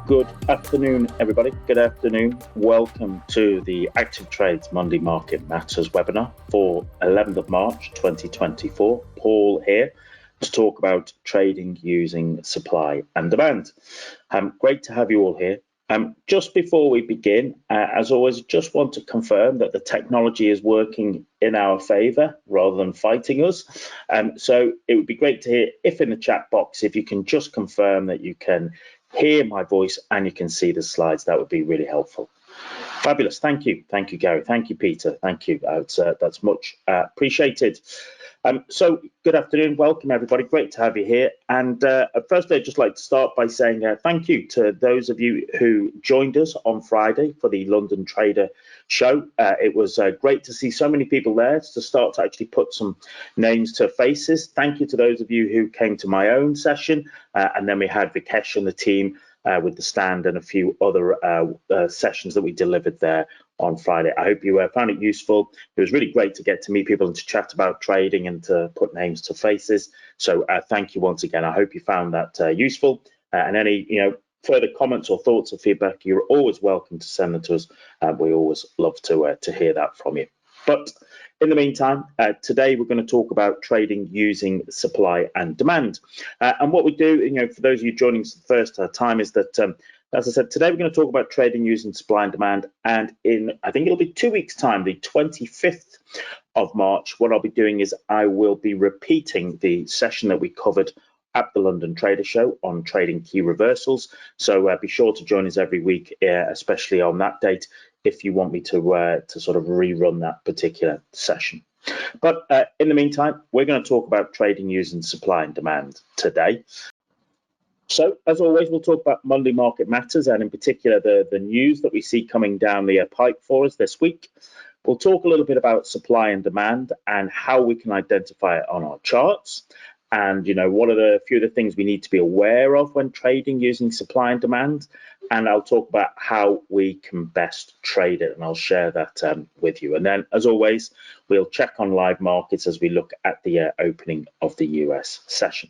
Good afternoon, everybody. Good afternoon. Welcome to the ActivTrades Monday Market Matters webinar for 11th of March 2024. Paul here to talk about trading using supply and demand. Great to have you all here. Just before we begin, as always, just want to confirm that the technology is working in our favour rather than fighting us. So it would be great to hear if in the chat box, if you can just confirm that you can hear my voice and you can see the slides. That would be really helpful. Fabulous. Thank you, Gary. Thank you, Peter. Thank you. That's much appreciated. So good afternoon. Welcome, everybody. Great to have you here. And first, I'd just like to start by saying thank you to those of you who joined us on Friday for the London Trader show. It was great to see so many people there to start to actually put some names to faces. Thank you to those of you who came to my own session. And then we had Vikesh and the team with the stand and a few other sessions that we delivered there on Friday. I hope you found it useful. It was really great to get to meet people and to chat about trading and to put names to faces. So thank you once again. I hope you found that useful. And any further comments or thoughts or feedback, you're always welcome to send them to us. We always love to hear that from you. But in the meantime, today we're going to talk about trading using supply and demand. And what we do, for those of you joining us the first time, is that, as I said, today we're going to talk about trading using supply and demand. And in, I think it'll be 2 weeks' time, the 25th of March, what I'll be doing is I will be repeating the session that we covered at the London Trader Show on trading key reversals. So be sure to join us every week, especially on that date, if you want me to sort of rerun that particular session. But in the meantime, we're going to talk about trading using supply and demand today. So as always, we'll talk about Monday Market Matters and in particular the news that we see coming down the pipe for us this week. We'll talk a little bit about supply and demand and how we can identify it on our charts. And, what are the few of the things we need to be aware of when trading using supply and demand? And I'll talk about how we can best trade it, and I'll share that with you. And then, as always, we'll check on live markets as we look at the opening of the US session.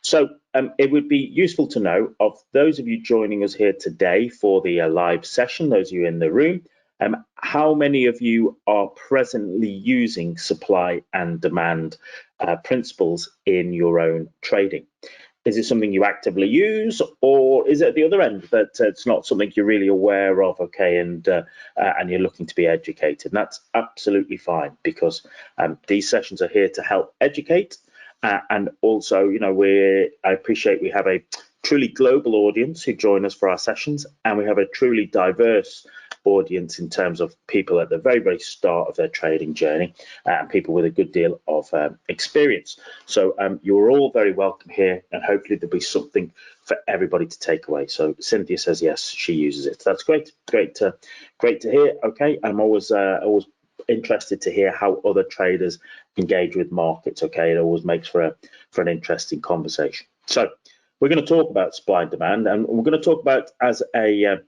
So it would be useful to know, of those of you joining us here today for the live session, those of you in the room, how many of you are presently using supply and demand principles in your own trading? Is it something you actively use, or is it at the other end that it's not something you're really aware of, okay, and you're looking to be educated? And that's absolutely fine, because these sessions are here to help educate, and also, I appreciate we have a truly global audience who join us for our sessions, and we have a truly diverse audience in terms of people at the very, very start of their trading journey and people with a good deal of experience. So you're all very welcome here, and hopefully there'll be something for everybody to take away. So Cynthia says yes, she uses it. That's great, great to hear. Okay, I'm always interested to hear how other traders engage with markets. Okay, it always makes for an interesting conversation. So we're going to talk about supply and demand, and we're going to talk about as a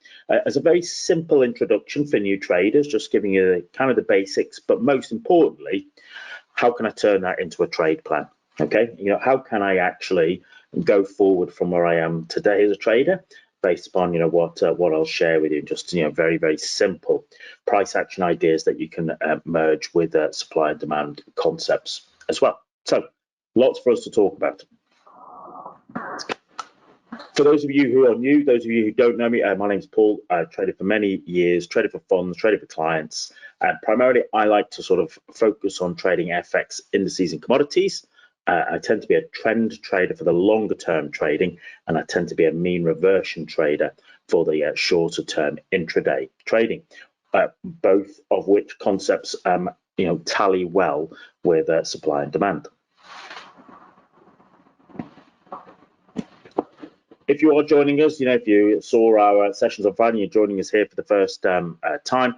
very simple introduction for new traders, just giving you kind of the basics, but most importantly, how can I turn that into a trade plan? Okay, how can I actually go forward from where I am today as a trader, based upon what I'll share with you, just very, very simple price action ideas that you can merge with supply and demand concepts as well. So lots for us to talk about. For those of you who are new, those of you who don't know me, my name's Paul. I've traded for many years, traded for funds, traded for clients. Primarily, I like to sort of focus on trading FX indices and commodities. I tend to be a trend trader for the longer term trading, and I tend to be a mean reversion trader for the shorter term intraday trading, both of which concepts tally well with supply and demand. If you are joining us, if you saw our sessions on Friday, you're joining us here for the first time,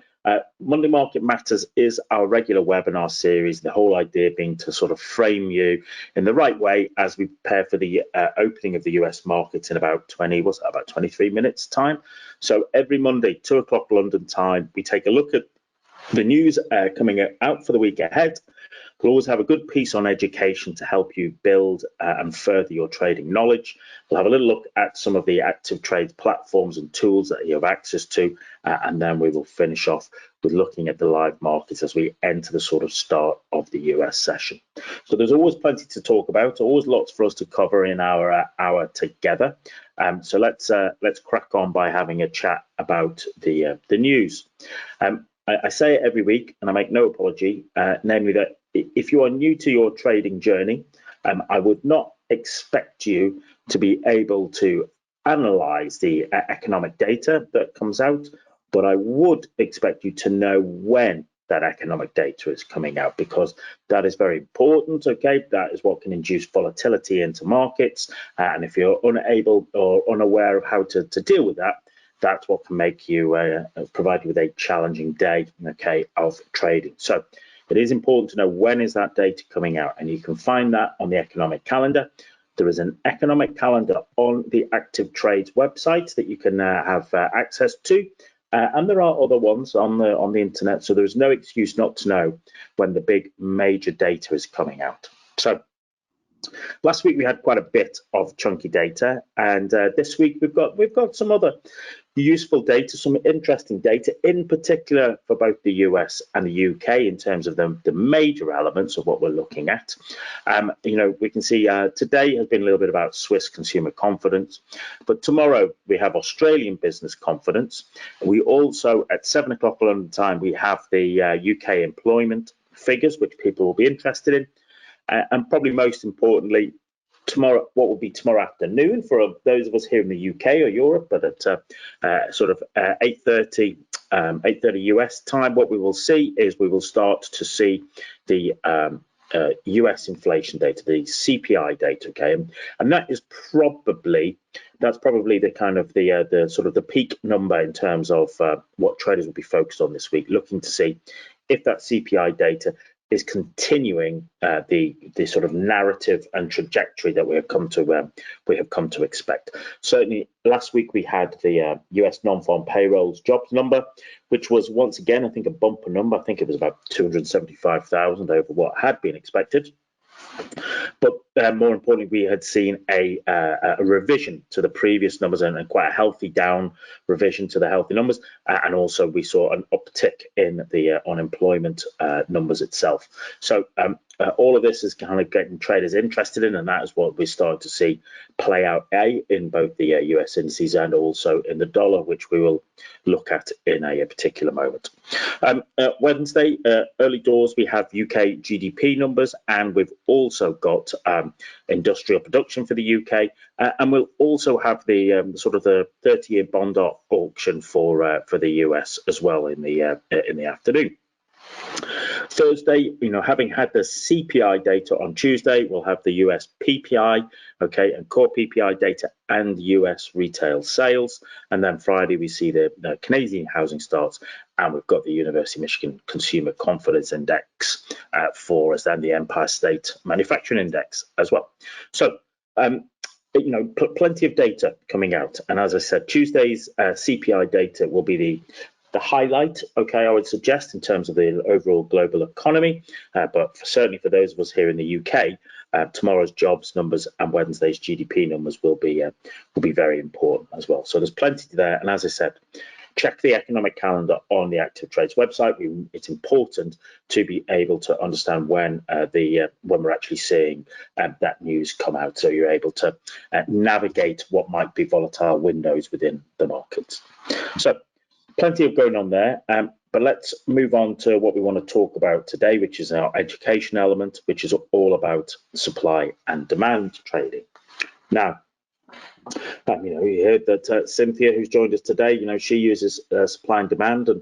Monday Market Matters is our regular webinar series, the whole idea being to sort of frame you in the right way as we prepare for the opening of the US markets in about 23 minutes time. So every Monday, 2 o'clock London time, we take a look at the news coming out for the week ahead. We'll always have a good piece on education to help you build and further your trading knowledge. We'll have a little look at some of the ActivTrades platforms and tools that you have access to, and then we will finish off with looking at the live markets as we enter the sort of start of the US session. So there's always plenty to talk about, always lots for us to cover in our hour together. So let's crack on by having a chat about the news. I say it every week, and I make no apology, namely that if you are new to your trading journey, I would not expect you to be able to analyze the economic data that comes out, but I would expect you to know when that economic data is coming out, because that is very important. Okay, that is what can induce volatility into markets, and if you're unable or unaware of how to deal with that, that's what can make you provide you with a challenging day, okay, of trading. So it is important to know when is that data coming out, and you can find that on the economic calendar. There is an economic calendar on the ActivTrades website that you can have access to. And there are other ones on the internet, so there's no excuse not to know when the big major data is coming out. So last week we had quite a bit of chunky data, and this week we've got some other useful data, some interesting data, in particular for both the US and the UK in terms of the major elements of what we're looking at. We can see today has been a little bit about Swiss consumer confidence, but tomorrow we have Australian business confidence. We also, at 7 o'clock London time, we have the UK employment figures, which people will be interested in. And probably most importantly, tomorrow, what will be tomorrow afternoon for those of us here in the UK or Europe, but at sort of 8:30 US time, what we will see is we will start to see the US inflation data, the CPI data, okay, and that is probably the kind of the sort of the peak number in terms of what traders will be focused on this week, looking to see if that CPI data is continuing the sort of narrative and trajectory that we have come to expect. Certainly, last week we had the US non-farm payrolls jobs number, which was once again, I think, a bumper number. I think it was about 275,000 over what had been expected. But more importantly, we had seen a revision to the previous numbers, and quite a healthy down revision to the healthy numbers. And also we saw an uptick in the unemployment numbers itself. So all of this is kind of getting traders interested in, and that is what we started to see play out in both the US indices and also in the dollar, which we will look at in a particular moment. Wednesday, early doors, we have UK GDP numbers, and we've also got industrial production for the UK, and we'll also have the sort of the 30-year bond auction for the US as well in the afternoon. Thursday, having had the CPI data on Tuesday, we'll have the US PPI, okay, and core PPI data and US retail sales. And then Friday, we see the Canadian housing starts, and we've got the University of Michigan Consumer Confidence Index for us, and the Empire State Manufacturing Index as well. So, plenty of data coming out. And as I said, Tuesday's CPI data will be the highlight, okay, I would suggest, in terms of the overall global economy, but certainly for those of us here in the UK, tomorrow's jobs numbers and Wednesday's GDP numbers will be very important as well. So there's plenty there, and as I said, check the economic calendar on the ActivTrades website. It's important to be able to understand when we're actually seeing that news come out, so you're able to navigate what might be volatile windows within the markets. So plenty of going on there, but let's move on to what we want to talk about today, which is our education element, which is all about supply and demand trading. Now, you heard that Cynthia, who's joined us today, she uses supply and demand, and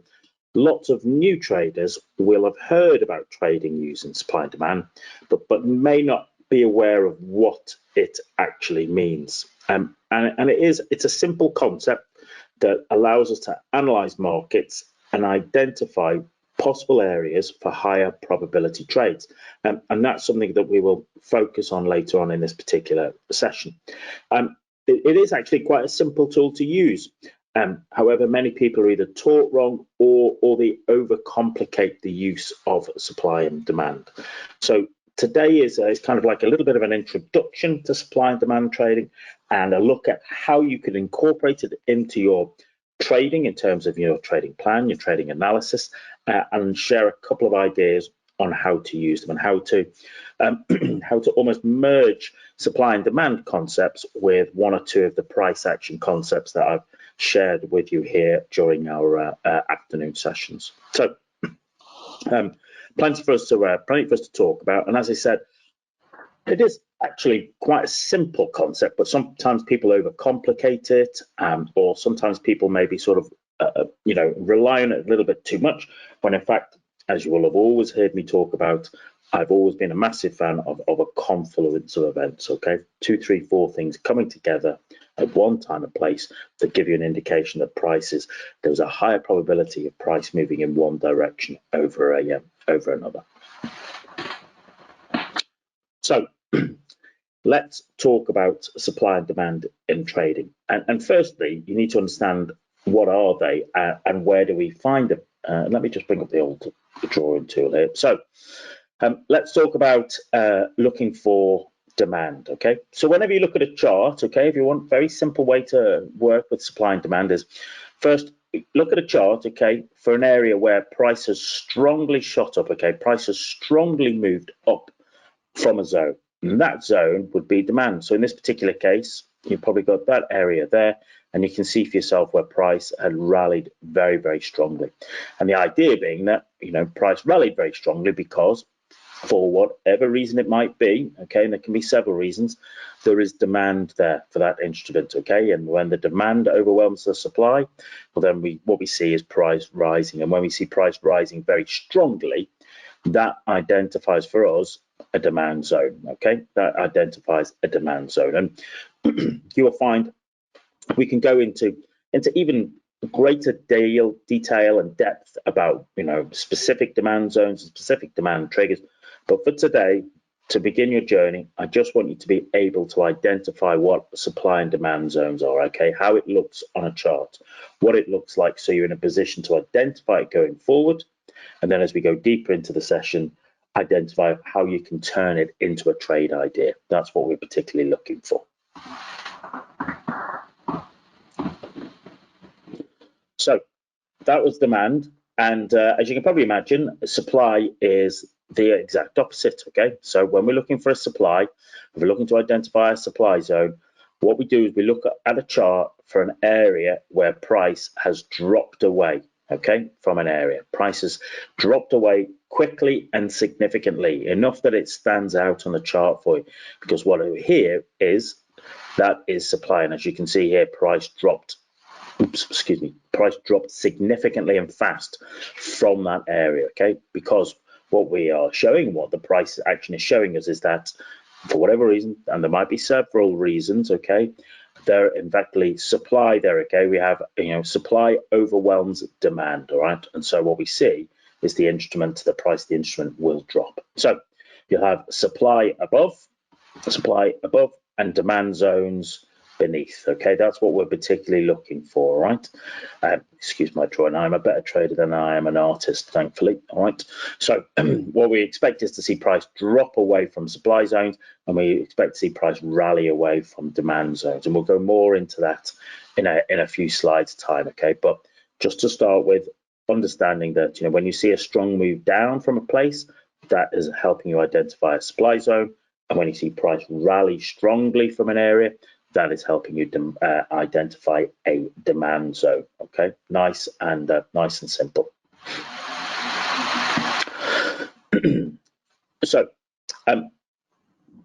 lots of new traders will have heard about trading using supply and demand, but may not be aware of what it actually means. And it's a simple concept that allows us to analyze markets and identify possible areas for higher probability trades. And that's something that we will focus on later on in this particular session. It is actually quite a simple tool to use. However, many people are either taught wrong or they overcomplicate the use of supply and demand. So today is kind of like a little bit of an introduction to supply and demand trading, and a look at how you can incorporate it into your trading in terms of your trading plan, your trading analysis, and share a couple of ideas on how to use them and how to how to almost merge supply and demand concepts with one or two of the price action concepts that I've shared with you here during our afternoon sessions. So plenty for us to talk about, and as I said, it is actually quite a simple concept, but sometimes people overcomplicate it, or sometimes people maybe sort of rely on it a little bit too much, when in fact, as you will have always heard me talk about, I've always been a massive fan of a confluence of events, okay? 2, 3, 4 things coming together at one time and place that give you an indication that prices, there's a higher probability of price moving in one direction over another. So let's talk about supply and demand in trading. And firstly, you need to understand what are they and where do we find them. Let me just bring up the old drawing tool here. So let's talk about looking for demand, okay? So whenever you look at a chart, okay, if you want a very simple way to work with supply and demand is first look at a chart, okay, for an area where price has strongly shot up, okay, price has strongly moved up from a zone, and that zone would be demand. So in this particular case, you've probably got that area there, and you can see for yourself where price had rallied very, very strongly. And the idea being that, price rallied very strongly because for whatever reason it might be, okay, and there can be several reasons, there is demand there for that instrument, okay, and when the demand overwhelms the supply, well, then what we see is price rising, and when we see price rising very strongly, that identifies for us a demand zone, okay, that identifies a demand zone. And you will find we can go into even greater detail and depth about specific demand zones and specific demand triggers. But for today, to begin your journey, I just want you to be able to identify what supply and demand zones are, okay? How it looks on a chart, what it looks like, so you're in a position to identify it going forward. And then as we go deeper into the session, identify how you can turn it into a trade idea. That's what we're particularly looking for. So that was demand. And as you can probably imagine, supply is the exact opposite, okay? So when we're looking for a supply, if we're looking to identify a supply zone, what we do is we look at a chart for an area where price has dropped away, okay, from an area. Price has dropped away quickly and significantly, enough that it stands out on the chart for you, because what over here is, that is supply. And as you can see here, price dropped significantly and fast from that area, okay? Because what we are showing, what the price action is showing us, is that for whatever reason, and there might be several reasons, okay, there in fact supply there, okay, we have supply overwhelms demand, all right, and so what we see is the price of the instrument will drop. So you'll have supply above, and demand zones beneath, okay? That's what we're particularly looking for, right? Excuse my drawing, I'm a better trader than I am an artist, thankfully, all right? So what we expect is to see price drop away from supply zones, and we expect to see price rally away from demand zones, and we'll go more into that in a few slides time, okay? But just to start with, understanding that when you see a strong move down from a place, that is helping you identify a supply zone, and when you see price rally strongly from an area, that is helping you identify a demand zone. Okay, nice and simple. So,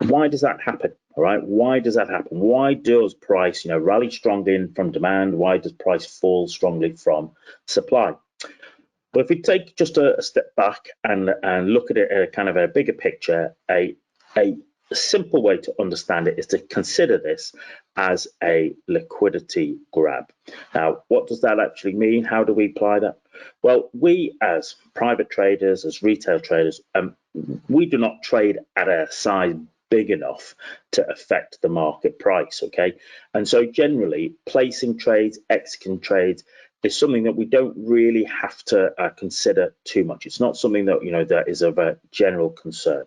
why does that happen? All right, why does that happen? Why does price, rally strongly from demand? Why does price fall strongly from supply? Well, if we take just a step back and look at it at a kind of a bigger picture, a simple way to understand it is to consider this as a liquidity grab. Now, what does that actually mean? How do we apply that? Well, we as private traders, as retail traders, we do not trade at a size big enough to affect the market price, okay? And so generally, placing trades, exiting trades is something that we don't really have to consider too much. It's not something that, that is of a general concern.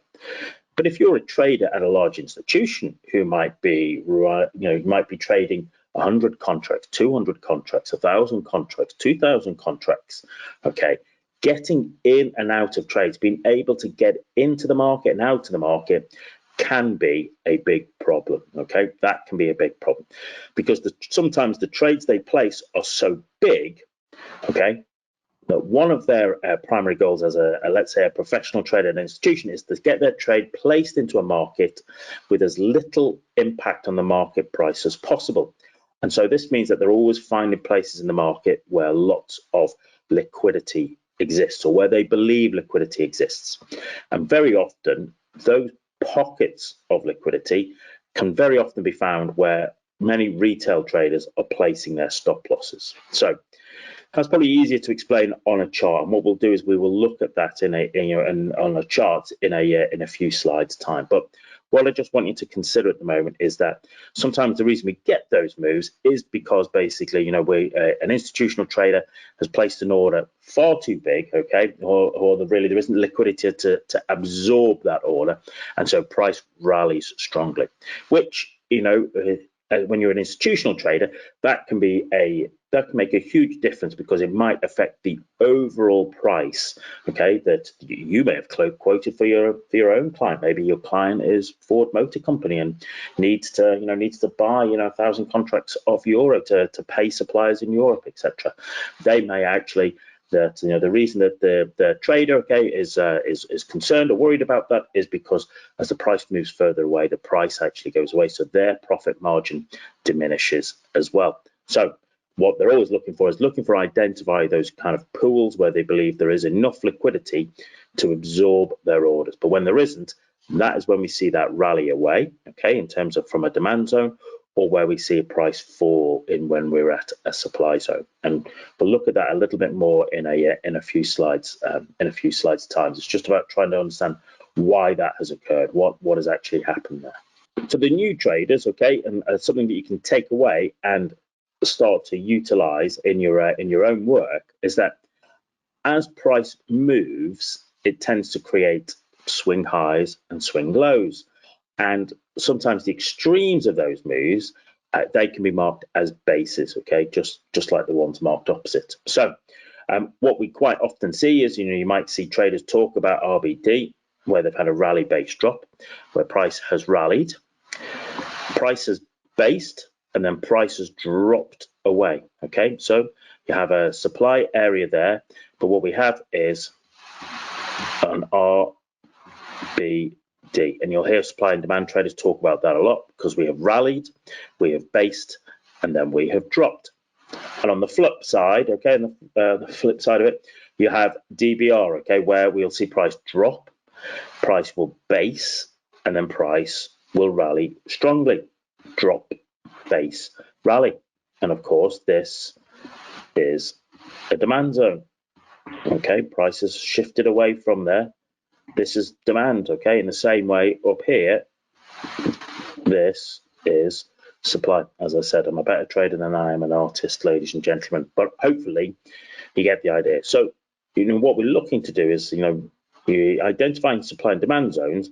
But if you're a trader at a large institution who might be, might be trading 100 contracts, 200 contracts, 1,000 contracts, 2,000 contracts, okay, getting in and out of trades, being able to get into the market and out of the market can be a big problem, okay? That can be a big problem because sometimes the trades they place are so big, okay, that one of their primary goals as let's say a professional trader at an institution is to get their trade placed into a market with as little impact on the market price as possible. And so this means that they're always finding places in the market where lots of liquidity exists or where they believe liquidity exists. And very often those pockets of liquidity can very often be found where many retail traders are placing their stop losses. So that's probably easier to explain on a chart, and what we'll do is we will look at that on a chart in a few slides time. But what I just want you to consider at the moment is that sometimes the reason we get those moves is because basically, an institutional trader has placed an order far too big, okay, or really there isn't liquidity to absorb that order, and so price rallies strongly, which when you're an institutional trader, that can make a huge difference because it might affect the overall price, okay, that you may have quoted for your own client. Maybe your client is Ford Motor Company and needs to buy 1,000 contracts of euro to pay suppliers in Europe, etc. They may actually the reason that the trader, okay, is concerned or worried about that is because as the price moves further away, the price actually goes away, so their profit margin diminishes as well. So what they're always looking for is identify those kind of pools where they believe there is enough liquidity to absorb their orders. But when there isn't, that is when we see that rally away, okay, in terms of from a demand zone, or where we see a price fall when we're at a supply zone. And we'll look at that a little bit more in a few slides time. It's just about trying to understand why that has occurred, what has actually happened there. So the new traders, okay, and something that you can take away and start to utilize in your own work is that as price moves, it tends to create swing highs and swing lows. And sometimes the extremes of those moves, they can be marked as bases, okay, just like the ones marked opposite. So what we quite often see is, you might see traders talk about RBD, where they've had a rally base drop, where price has rallied, price has based, and then price has dropped away, okay? So you have a supply area there, but what we have is an RBD. And you'll hear supply and demand traders talk about that a lot because we have rallied, we have based, and then we have dropped. And on the flip side, okay, the flip side of it, you have DBR, okay, where we'll see price drop, price will base, and then price will rally strongly. Drop, base, rally. And of course, this is a demand zone. Okay, price has shifted away from there. This is demand, okay? In the same way up here, this is supply. As I said, I'm a better trader than I am an artist, ladies and gentlemen, but hopefully you get the idea. So, what we're looking to do is, you're identifying supply and demand zones,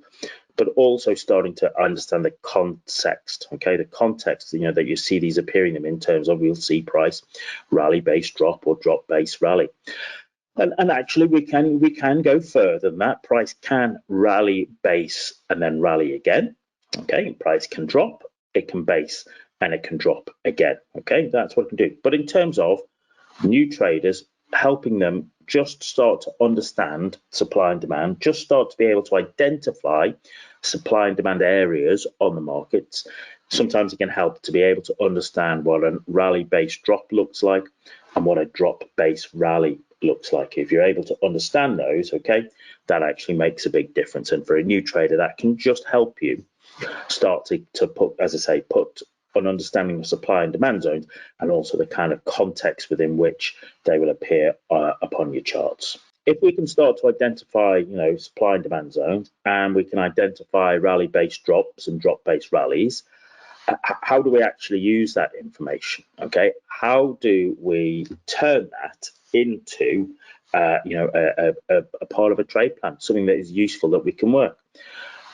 but also starting to understand the context, okay? The context, that you see these appearing in terms of we'll see price rally, base, drop, or drop, base, rally. And actually, we can go further than that. Price can rally, base, and then rally again. Okay, price can drop, it can base, and it can drop again. Okay, that's what it can do. But in terms of new traders, helping them just start to understand supply and demand, just start to be able to identify supply and demand areas on the markets. Sometimes it can help to be able to understand what a rally base drop looks like and what a drop base rally looks like. If you're able to understand those, okay, that actually makes a big difference. And for a new trader, that can just help you start to put, as I say, put an understanding of supply and demand zones and also the kind of context within which they will appear upon your charts. if we can start to identify, supply and demand zones, and we can identify rally-based drops and drop-based rallies, how do we actually use that information? Okay, how do we turn that into, a part of a trade plan, something that is useful that we can work?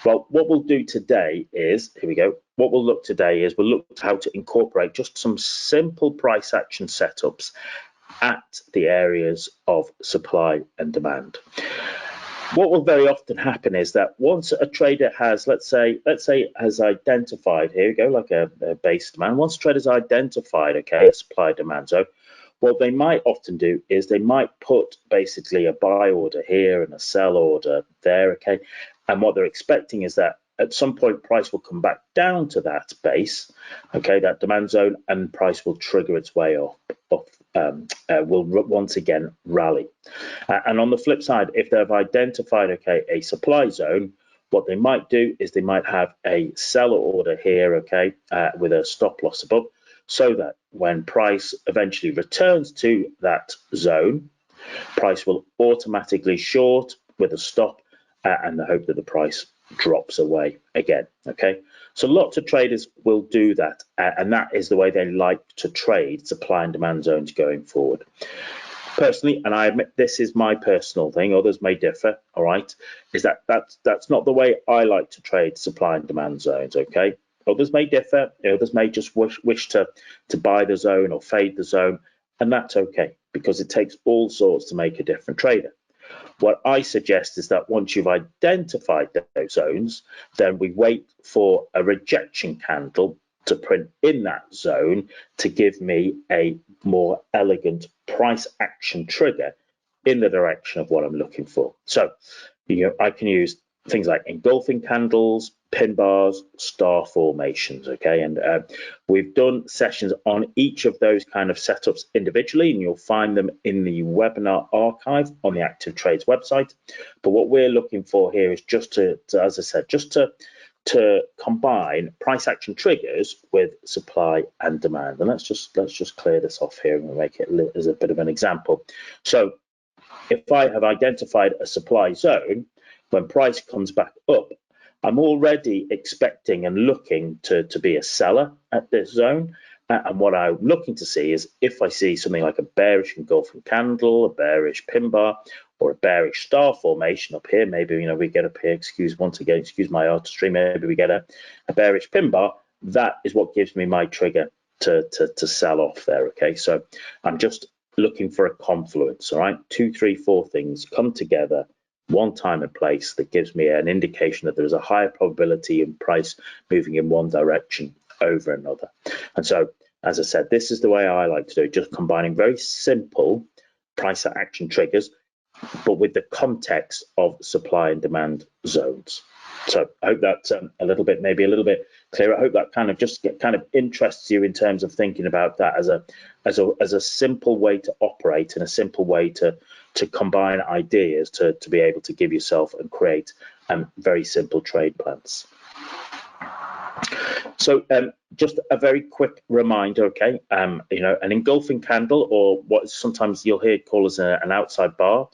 Well, what we'll do today is, here we go. What we'll look today is we'll look at how to incorporate just some simple price action setups at the areas of supply and demand. What will very often happen is that once a trader has, let's say has identified, here we go, like a base demand, once a trader's identified, okay, a supply demand zone, what they might often do is they might put basically a buy order here and a sell order there, okay, and what they're expecting is that at some point price will come back down to that base, okay, that demand zone, and price will trigger its way up, will once again rally. And on the flip side, if they've identified, okay, a supply zone, what they might do is they might have a seller order here, okay, with a stop loss above, so that when price eventually returns to that zone, price will automatically short with a stop and the hope that the price drops away again, okay? So lots of traders will do that, and that is the way they like to trade supply and demand zones going forward. Personally, and I admit this is my personal thing, others may differ, all right, is that's not the way I like to trade supply and demand zones, okay? Others may differ, others may just wish to buy the zone or fade the zone, and that's okay, because it takes all sorts to make a different trader. What I suggest is that once you've identified those zones, then we wait for a rejection candle to print in that zone to give me a more elegant price action trigger in the direction of what I'm looking for. So, I can use things like engulfing candles, pin bars, star formations, okay? And we've done sessions on each of those kind of setups individually, and you'll find them in the webinar archive on the ActivTrades website. But what we're looking for here is just to as I said, just to combine price action triggers with supply and demand. And let's just clear this off here and make it as a bit of an example. So if I have identified a supply zone, when price comes back up, I'm already expecting and looking to be a seller at this zone. And what I'm looking to see is if I see something like a bearish engulfing candle, a bearish pin bar, or a bearish star formation up here, maybe we get up here, excuse my artistry, maybe we get a bearish pin bar, that is what gives me my trigger to sell off there, okay? So I'm just looking for a confluence, all right? 2, 3, 4 things come together one time and place that gives me an indication that there's a higher probability in price moving in one direction over another. And so, as I said, this is the way I like to do it, just combining very simple price action triggers, but with the context of supply and demand zones. So I hope that's maybe a little bit clearer. I hope that kind of interests you in terms of thinking about that as a simple way to operate and a simple way to combine ideas to be able to give yourself and create very simple trade plans. So just a very quick reminder, okay, an engulfing candle, or what sometimes you'll hear called as an outside bar,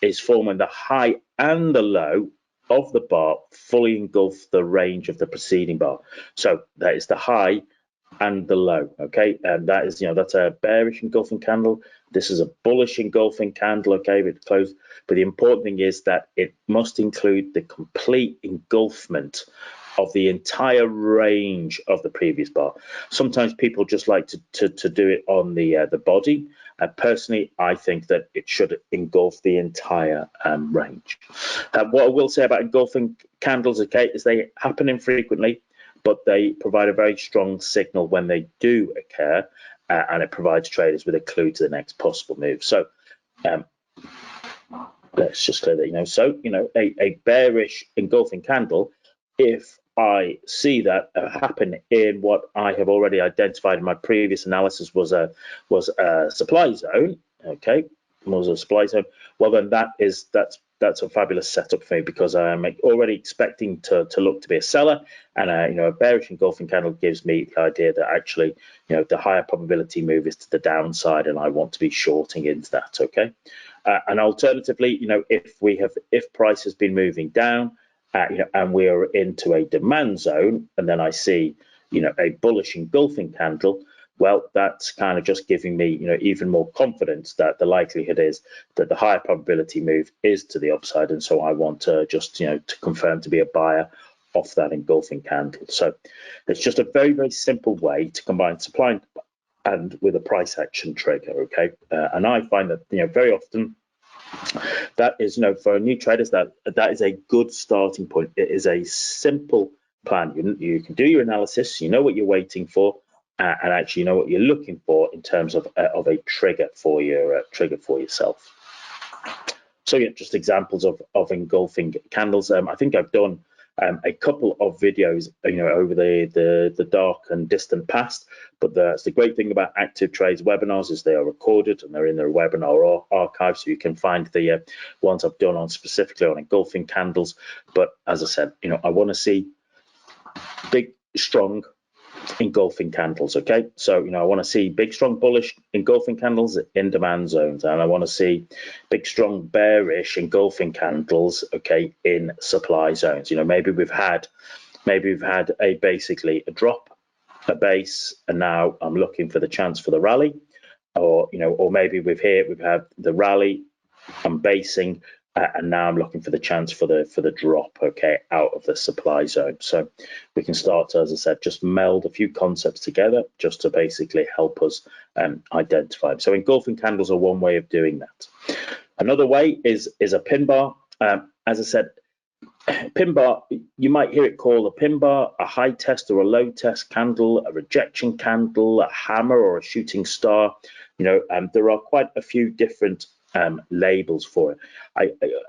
is forming the high and the low of the bar fully engulf the range of the preceding bar. So that is the high and the low, okay, and that is, that's a bearish engulfing candle. This is a bullish engulfing candle, okay, with close. But the important thing is that it must include the complete engulfment of the entire range of the previous bar. Sometimes people just like to do it on the body. Personally, I think that it should engulf the entire range. What I will say about engulfing candles, okay, is they happen infrequently, but they provide a very strong signal when they do occur, and it provides traders with a clue to the next possible move. So let's just clear that, so, a bearish engulfing candle, if I see that happen in what I have already identified in my previous analysis was a supply zone, okay, was a supply zone, well then that's a fabulous setup for me, because I'm already expecting to look to be a seller, and a bearish engulfing candle gives me the idea that actually the higher probability move is to the downside, and I want to be shorting into that, okay. And alternatively, if price has been moving down, and we are into a demand zone, and then I see, a bullish engulfing candle, well, that's kind of just giving me, even more confidence that the likelihood is that the higher probability move is to the upside. And so I want to just, to confirm to be a buyer off that engulfing candle. So it's just a very, very simple way to combine supply and with a price action trigger. Okay. And I find that, very often that is, for new traders, that is a good starting point. It is a simple plan. You can do your analysis, you know what you're waiting for, and actually know what you're looking for in terms of a trigger for yourself. So yeah, just examples of engulfing candles. I think I've done a couple of videos, over the dark and distant past. But the great thing about ActivTrades webinars is they are recorded and they're in their webinar archive, so you can find the ones I've done specifically on engulfing candles. But as I said, I want to see big, strong engulfing candles. Okay, so I want to see big, strong bullish engulfing candles in demand zones, and I want to see big, strong bearish engulfing candles, okay, in supply zones. Maybe we've had basically a drop, a base, and now I'm looking for the chance for the rally, or maybe we've had the rally, I'm basing, and now I'm looking for the chance for the drop, okay, out of the supply zone. So we can start to, as I said, just meld a few concepts together just to basically help us identify them. So engulfing candles are one way of doing that. Another way is a pin bar. As I said, pin bar, you might hear it called a pin bar, a high test or a low test candle, a rejection candle, a hammer or a shooting star. There are quite a few different labels for it.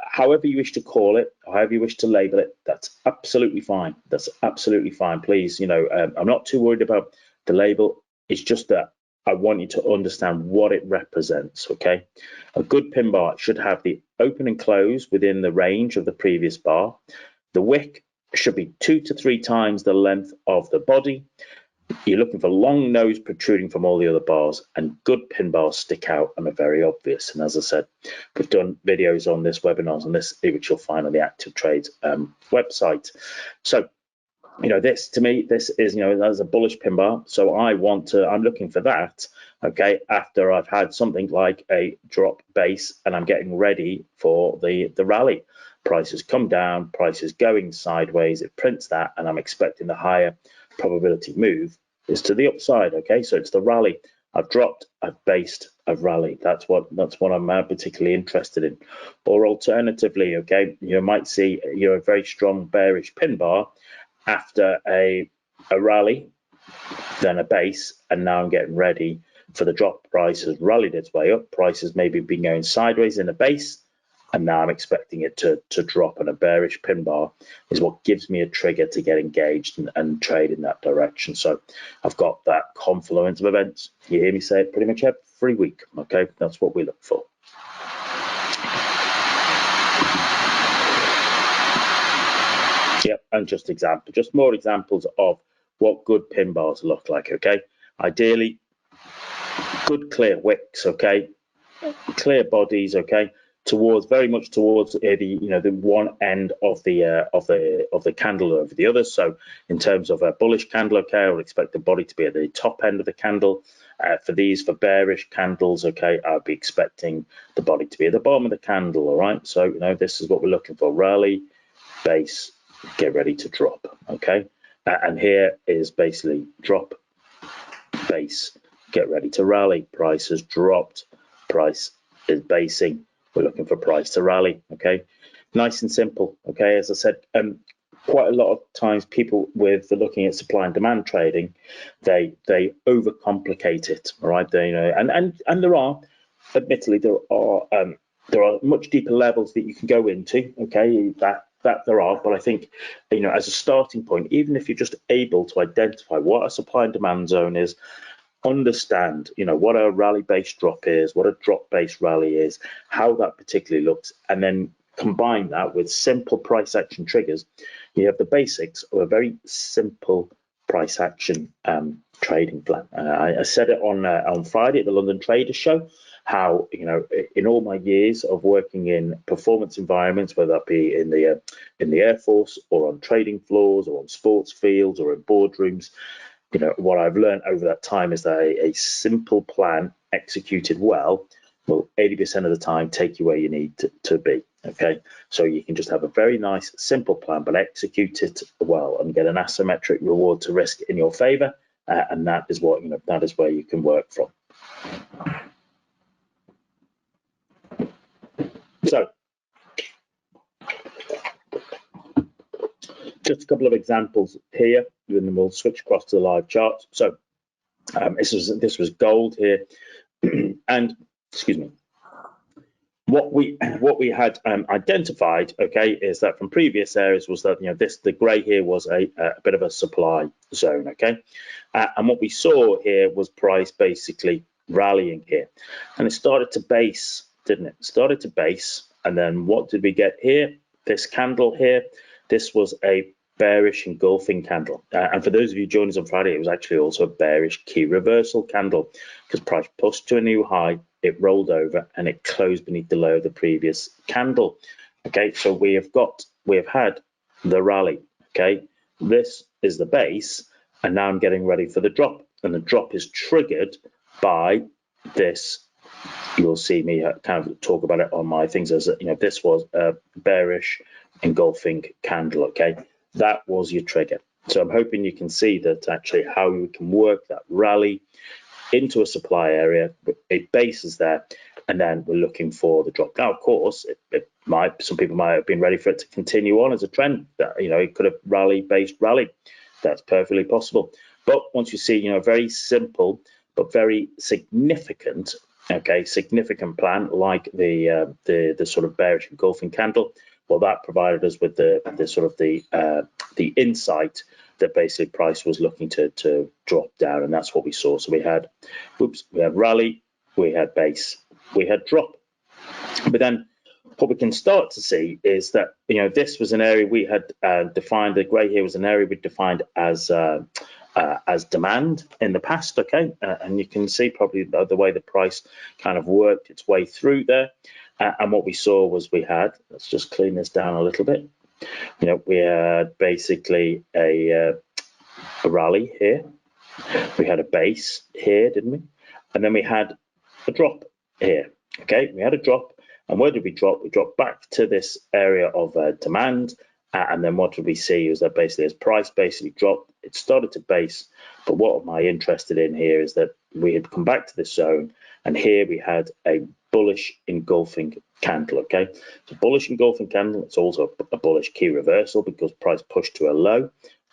However you wish to call it, however you wish to label it, that's absolutely fine. That's absolutely fine. Please, I'm not too worried about the label. It's just that I want you to understand what it represents. Okay, a good pin bar should have the open and close within the range of the previous bar. The wick should be 2 to 3 times the length of the body. You're looking for long nose protruding from all the other bars, and good pin bars stick out and are very obvious. And as I said, we've done videos on this, webinars on this, which you'll find on the ActivTrades website. So, this to me, this is, as a bullish pin bar. So I'm looking for that, okay, after I've had something like a drop base and I'm getting ready for the rally. Prices come down, prices going sideways, it prints that, and I'm expecting the higher probability move is to the upside. Okay, so it's the rally. I've dropped, I've based, I've rallied. That's what I'm particularly interested in. Or alternatively, okay, you might see a very strong bearish pin bar after a rally, then a base, and now I'm getting ready for the drop. Price has rallied its way up. Price has maybe been going sideways in a base, and now I'm expecting it to drop, and a bearish pin bar is what gives me a trigger to get engaged and trade in that direction. So I've got that confluence of events. You hear me say it pretty much every week. Okay, that's what we look for. Yep, and just more examples of what good pin bars look like. Okay, ideally good clear wicks. Okay, clear bodies. Okay, very much towards the one end of the candle over the other. So in terms of a bullish candle, okay, I would expect the body to be at the top end of the candle. For bearish candles, okay, I'd be expecting the body to be at the bottom of the candle. All right, so this is what we're looking for: rally, base, get ready to drop. Okay, and here is basically drop, base, get ready to rally. Price has dropped, price is basing. We're looking for price to rally. Okay, nice and simple. Okay, as I said, quite a lot of times people with looking at supply and demand trading, they overcomplicate it. All right, and there are, admittedly, there are much deeper levels that you can go into. Okay, that there are, but I think as a starting point, even if you're just able to identify what a supply and demand zone is, understand what a rally based drop is, what a drop based rally is, how that particularly looks, and then combine that with simple price action triggers, you have the basics of a very simple price action trading plan. I said it on Friday at the London Trader Show, how, you know, in all my years of working in performance environments, whether that be in the Air Force or on trading floors or on sports fields or in boardrooms, you know, what I've learned over that time is that a simple plan executed well will 80% of the time take you where you need to be. Okay, so you can just have a very nice simple plan, but execute it well and get an asymmetric reward to risk in your favor, and that is what, you know, that is where you can work from. So just a couple of examples here, and then we'll switch across to the live charts. So this was gold here, and excuse me. What we had identified, okay, is that from previous areas was that, you know, the grey here was a bit of a supply zone, okay, and what we saw here was price basically rallying here, and it started to base, didn't it? Started to base, and then what did we get here? This candle here. This was a bearish engulfing candle, and for those of you joining us on Friday, it was actually also a bearish key reversal candle, because price pushed to a new high, it rolled over, and it closed beneath the low of the previous candle. Okay, so we have had the rally. Okay, this is the base, and now I'm getting ready for the drop, and the drop is triggered by this. You will see me kind of talk about it on my things as, you know, this was a bearish engulfing candle. Okay, that was your trigger. So I'm hoping you can see that actually how we can work that rally into a supply area. It bases there, and then we're looking for the drop. Now, of course, some people might have been ready for it to continue on as a trend. That, you know, it could have based rally. That's perfectly possible. But once you see, you know, very simple but very significant, okay, significant plan like the sort of bearish engulfing candle, well, that provided us with the insight that basically price was looking to drop down, and that's what we saw. So we had rally, we had base, we had drop. But then what we can start to see is that, you know, this was an area we had defined. The grey here was an area we defined as demand in the past. Okay, and you can see probably the way the price kind of worked its way through there. And what we saw was let's just clean this down a little bit. You know, we had basically a rally here. We had a base here, didn't we? And then we had a drop here. Okay, we had a drop. And where did we drop? We dropped back to this area of demand. And then what did we see was that basically as price basically dropped, it started to base. But what am I interested in here is that we had come back to this zone, and here we had a bullish engulfing candle. Okay, so bullish engulfing candle. It's also a bullish key reversal because price pushed to a low,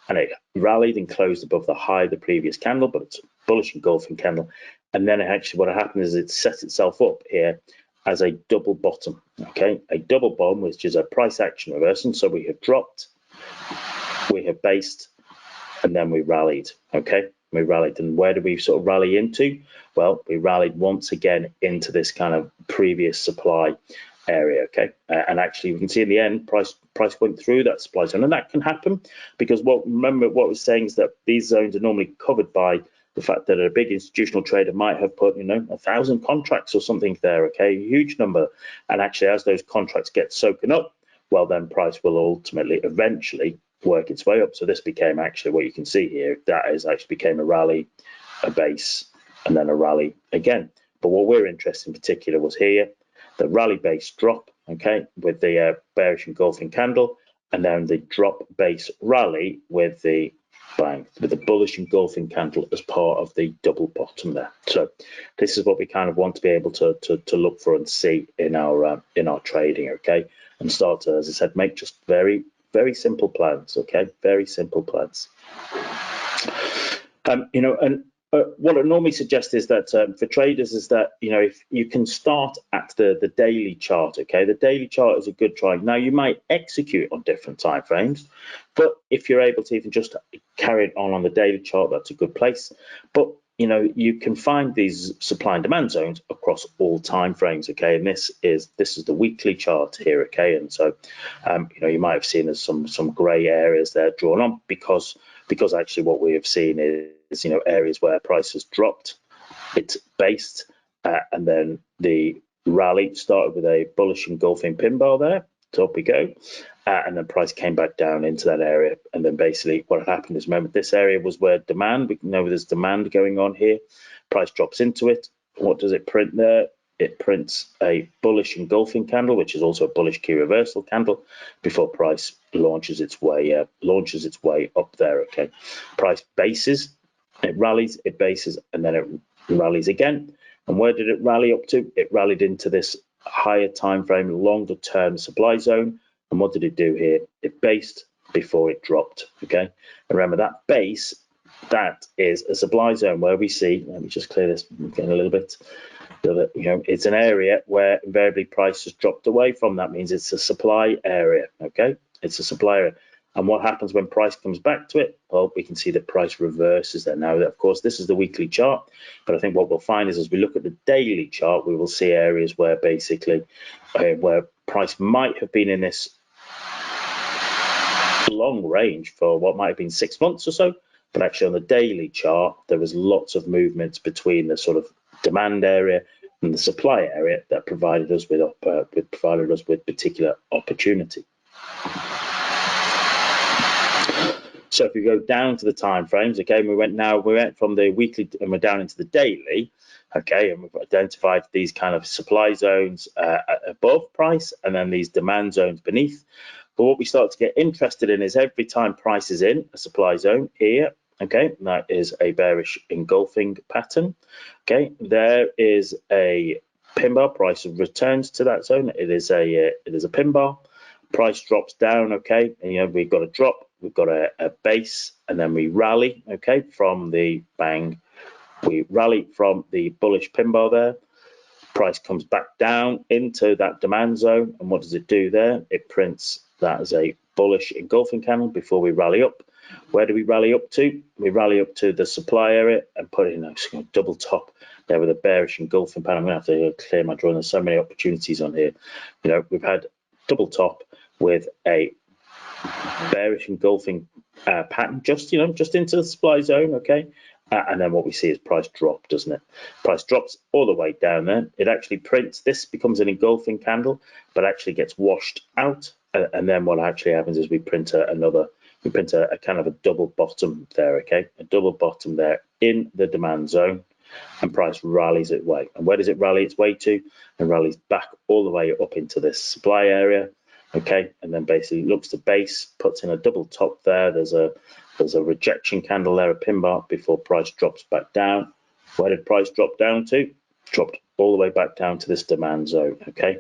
and it rallied and closed above the high of the previous candle. But it's a bullish engulfing candle, and then what happened is it set itself up here as a double bottom. Okay, a double bottom, which is a price action reversal. So we have dropped, we have based, and then we rallied. Okay, we rallied, and where did we sort of rally into? Well, we rallied once again into this kind of previous supply area. Okay, and actually we can see in the end price went through that supply zone, and that can happen because remember what we're saying is that these zones are normally covered by the fact that a big institutional trader might have put, you know, 1,000 contracts or something there. Okay, a huge number, and actually as those contracts get soaking up, well, then price will eventually work its way up. So this became actually what you can see here. That is actually became a rally, a base, and then a rally again. But what we're interested in particular was here, the rally base drop, okay, with the bearish engulfing candle, and then the drop base rally with the bullish engulfing candle as part of the double bottom there. So this is what we kind of want to be able to look for and see in our trading, okay, and start to, as I said, make just very, very simple plans. Okay, very simple plans. You know, and what I normally suggest is that for traders is that, you know, if you can start at the daily chart. Okay, the daily chart is a good try. Now you might execute on different time frames, but if you're able to even just carry it on the daily chart, that's a good place. But you can find these supply and demand zones across all time frames, okay? And this is the weekly chart here, okay? And so, you might have seen there's some grey areas there drawn on because actually what we have seen is areas where prices dropped, it's based, and then the rally started with a bullish engulfing pin bar there. Top we go. And then price came back down into that area. And then basically what happened is, remember, this area was where demand, we know there's demand going on here. Price drops into it. What does it print there? It prints a bullish engulfing candle, which is also a bullish key reversal candle, before price launches its way up there. Okay, price bases, it rallies, it bases, and then it rallies again. And where did it rally up to? It rallied into this higher time frame, longer term supply zone. And what did it do here? It based before it dropped. Okay, and remember that base, that is a supply zone where we see, let me just clear this again a little bit, it's an area where invariably price has dropped away from. That means it's a supply area. Okay, it's a supply area. And what happens when price comes back to it? Well, we can see that price reverses there. Now, of course, this is the weekly chart, but I think what we'll find is, as we look at the daily chart, we will see areas where basically where price might have been in this long range for what might have been 6 months or so, but actually on the daily chart, there was lots of movements between the sort of demand area and the supply area that provided us with particular opportunity. So if we go down to the time frames, okay, we went from the weekly and we're down into the daily, okay, and we've identified these kind of supply zones above price and then these demand zones beneath. But what we start to get interested in is every time price is in a supply zone here, okay, that is a bearish engulfing pattern. Okay, there is a pin bar. Price returns to that zone. It is a pin bar. Price drops down. Okay, and we've got a drop. We've got a base, and then we rally. Okay, from the bang, we rally from the bullish pin bar there. Price comes back down into that demand zone, and what does it do there? It prints that as a bullish engulfing candle before we rally up. Where do we rally up to? We rally up to the supply area and put in a double top there with a bearish engulfing pattern. I'm going to have to clear my drawing. There's so many opportunities on here. We've had double top with a bearish engulfing pattern just into the supply zone. Okay. And then what we see is price drop, doesn't it? Price drops all the way down there. It actually prints, this becomes an engulfing candle, but actually gets washed out. And then what actually happens is we print a kind of a double bottom there, okay? A double bottom there in the demand zone, and price rallies its way. And where does it rally its way to? And rallies back all the way up into this supply area, okay? And then basically looks to base, puts in a double top there. There's a rejection candle there, a pin bar, before price drops back down. Where did price drop down to? Dropped all the way back down to this demand zone, okay?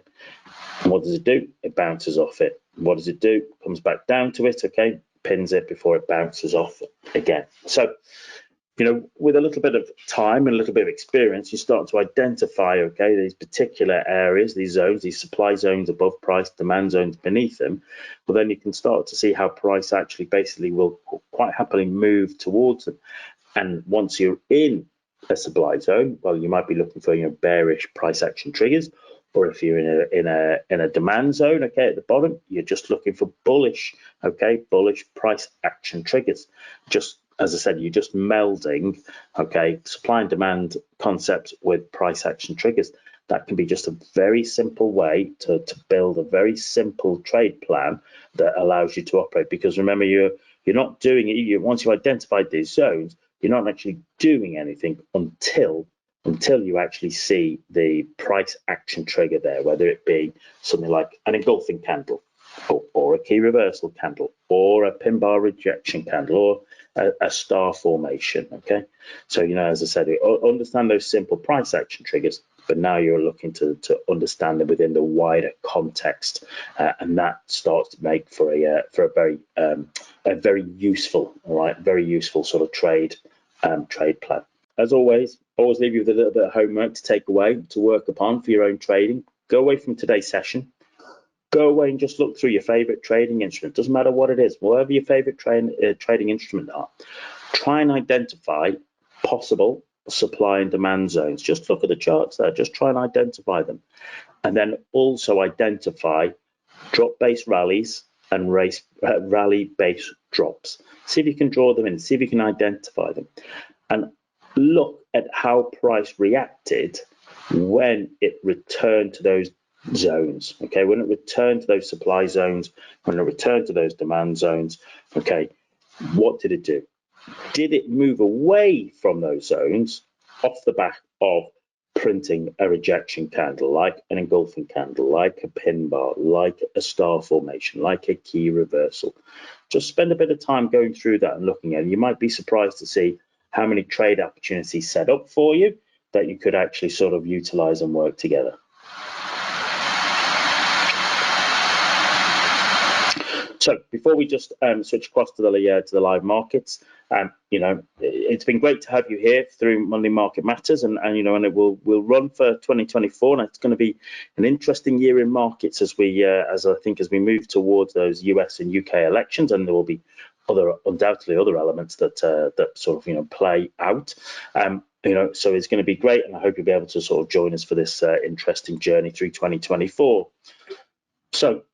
And what does it do? It bounces off it. What does it do? Comes back down to it, okay? Pins it before it bounces off again. So, with a little bit of time and a little bit of experience, you start to identify, okay, these particular areas, these zones, these supply zones above price, demand zones beneath them. Well, then you can start to see how price actually basically will quite happily move towards them. And once you're in a supply zone, well, you might be looking for bearish price action triggers, or if you're in a demand zone, okay, at the bottom, you're just looking for bullish price action triggers. Just as I said, you're just melding, okay, supply and demand concepts with price action triggers. That can be just a very simple way to build a very simple trade plan that allows you to operate. Because remember, you're not doing it. Once you identified these zones, you're not actually doing anything until you actually see the price action trigger there, whether it be something like an engulfing candle or a key reversal candle or a pin bar rejection candle or a star formation. Okay, so as I said, understand those simple price action triggers, but now you're looking to understand them within the wider context, and that starts to make for a very useful, very useful sort of trade plan. As always leave you with a little bit of homework to take away, to work upon for your own trading. Go away from today's session. Go away and just look through your favorite trading instrument. Doesn't matter what it is, whatever your favorite trading instrument are. Try and identify possible supply and demand zones. Just look at the charts there, just try and identify them. And then also identify drop-based rallies and rally-based drops. See if you can draw them in, see if you can identify them. And look at how price reacted when it returned to those zones. Okay, when it returned to those supply zones, when it returned to those demand zones, okay, what did it do? Did it move away from those zones off the back of printing a rejection candle, like an engulfing candle, like a pin bar, like a star formation, like a key reversal? Just spend a bit of time going through that and looking at it. You might be surprised to see how many trade opportunities set up for you that you could actually sort of utilize and work together. So before we just switch across to the live markets, it's been great to have you here through Monday Market Matters, and it will run for 2024, and it's going to be an interesting year in markets as we move towards those US and UK elections, and there will be undoubtedly other elements that sort of play out. So it's going to be great, and I hope you'll be able to sort of join us for this interesting journey through 2024. So.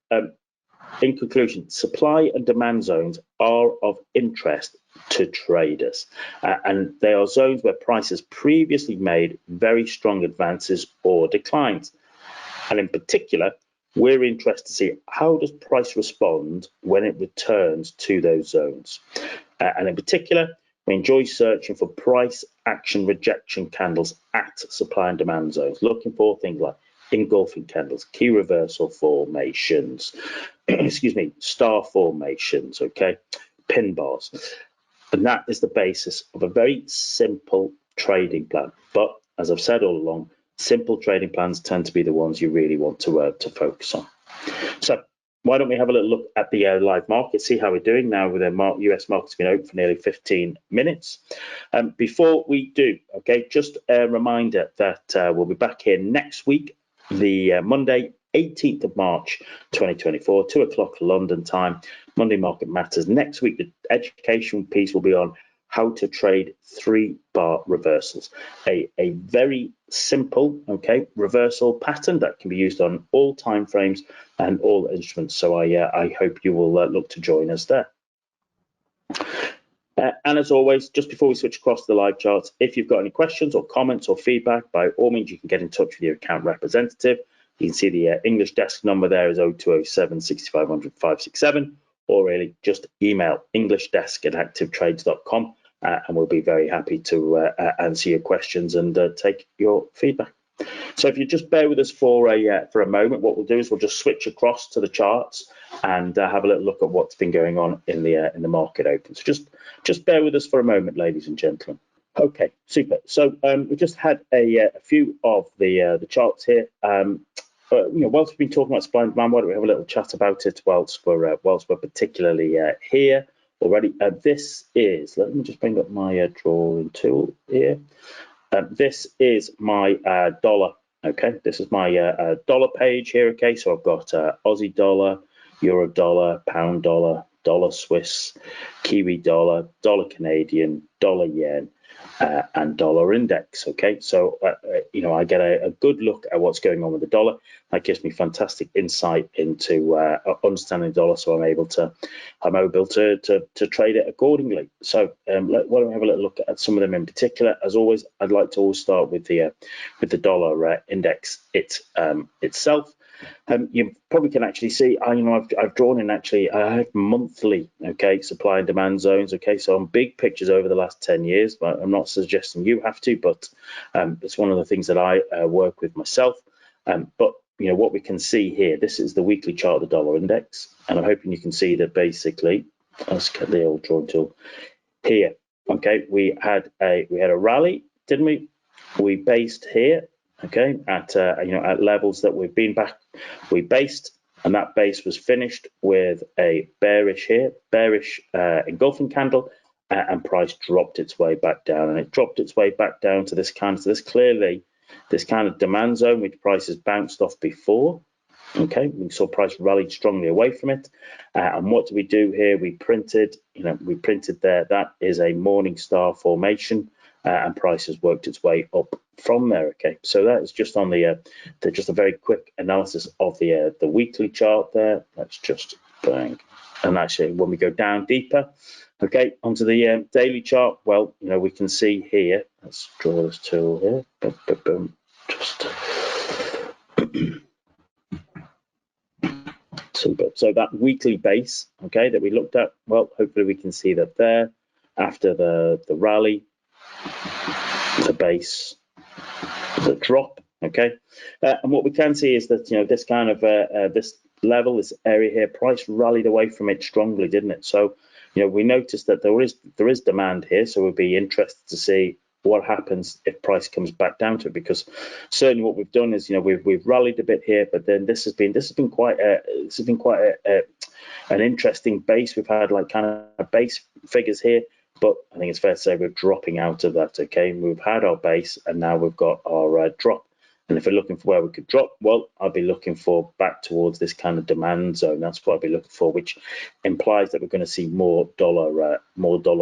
In conclusion, supply and demand zones are of interest to traders, and they are zones where prices previously made very strong advances or declines. And in particular, we're interested to see how does price respond when it returns to those zones. And in particular, we enjoy searching for price action rejection candles at supply and demand zones, looking for things like engulfing candles, key reversal formations, star formations, okay, pin bars. And that is the basis of a very simple trading plan. But as I've said all along, simple trading plans tend to be the ones you really want to focus on. So why don't we have a little look at the live market, see how we're doing now with the US markets been open for nearly 15 minutes. Before we do, okay, just a reminder that we'll be back here next week, the Monday, 18th of March 2024, 2 o'clock London time, Monday Market Matters. Next week, the education piece will be on how to trade 3-bar reversals, a very simple, okay, reversal pattern that can be used on all time frames and all instruments. So I hope you will look to join us there. And as always, just before we switch across to the live charts, if you've got any questions or comments or feedback, by all means, you can get in touch with your account representative. You can see the English desk number there is 0207 6500 567, or really just email englishdesk@activetrades.com, and we'll be very happy to answer your questions and take your feedback. So if you just bear with us for a moment, what we'll do is we'll just switch across to the charts and have a little look at what's been going on in the market open. So just bear with us for a moment, ladies and gentlemen. Okay, super. So we just had a few of the charts here. Whilst we've been talking about supply and demand, why don't we have a little chat about it whilst we're particularly here already. This is, let me just bring up my drawing tool here. This is my dollar. Okay, this is my dollar page here. Okay, so I've got Aussie dollar, Euro dollar, pound dollar, dollar Swiss, Kiwi dollar, dollar Canadian, dollar yen, and dollar index. Okay, so I get a good look at what's going on with the dollar. That gives me fantastic insight into understanding the dollar, so I'm able to trade it accordingly. So why don't we have a little look at some of them in particular? As always, I'd like to always start with the dollar index itself. You probably can actually see, I've drawn in actually, I have monthly, okay, supply and demand zones, okay, so on big pictures over the last 10 years, but I'm not suggesting you have to, but it's one of the things that I work with myself. But what we can see here, this is the weekly chart of the dollar index, and I'm hoping you can see that basically, let's get the old drawing tool here. Okay, we had a rally, didn't we? We based here, okay, at levels that we've been back. We based, and that base was finished with a bearish engulfing candle, and price dropped its way back down, and it dropped its way back down to this kind of demand zone which price has bounced off before. Okay, we saw price rallied strongly away from it, and what do we do here? We printed there. That is a morning star formation, and price has worked its way up from there. Okay, so that is just on the just a very quick analysis of the weekly chart there. Let's just bang. And actually, when we go down deeper, okay, onto the daily chart, well, we can see here. Let's draw this tool here. Boom, boom, boom. Just super. So that weekly base, okay, that we looked at, well, hopefully we can see that there after the rally, the base, the drop, okay, and what we can see is that this kind of this level, this area here, price rallied away from it strongly, didn't it? So we noticed that there is demand here, so we'll be interested to see what happens if price comes back down to it, because certainly what we've done is we've rallied a bit here, but then this has been quite an interesting base. We've had like kind of base figures here, but I think it's fair to say we're dropping out of that. Okay, we've had our base and now we've got our drop. And if we're looking for where we could drop, well, I'll be looking for back towards this kind of demand zone. That's what I'll be looking for, which implies that we're going to see more dollar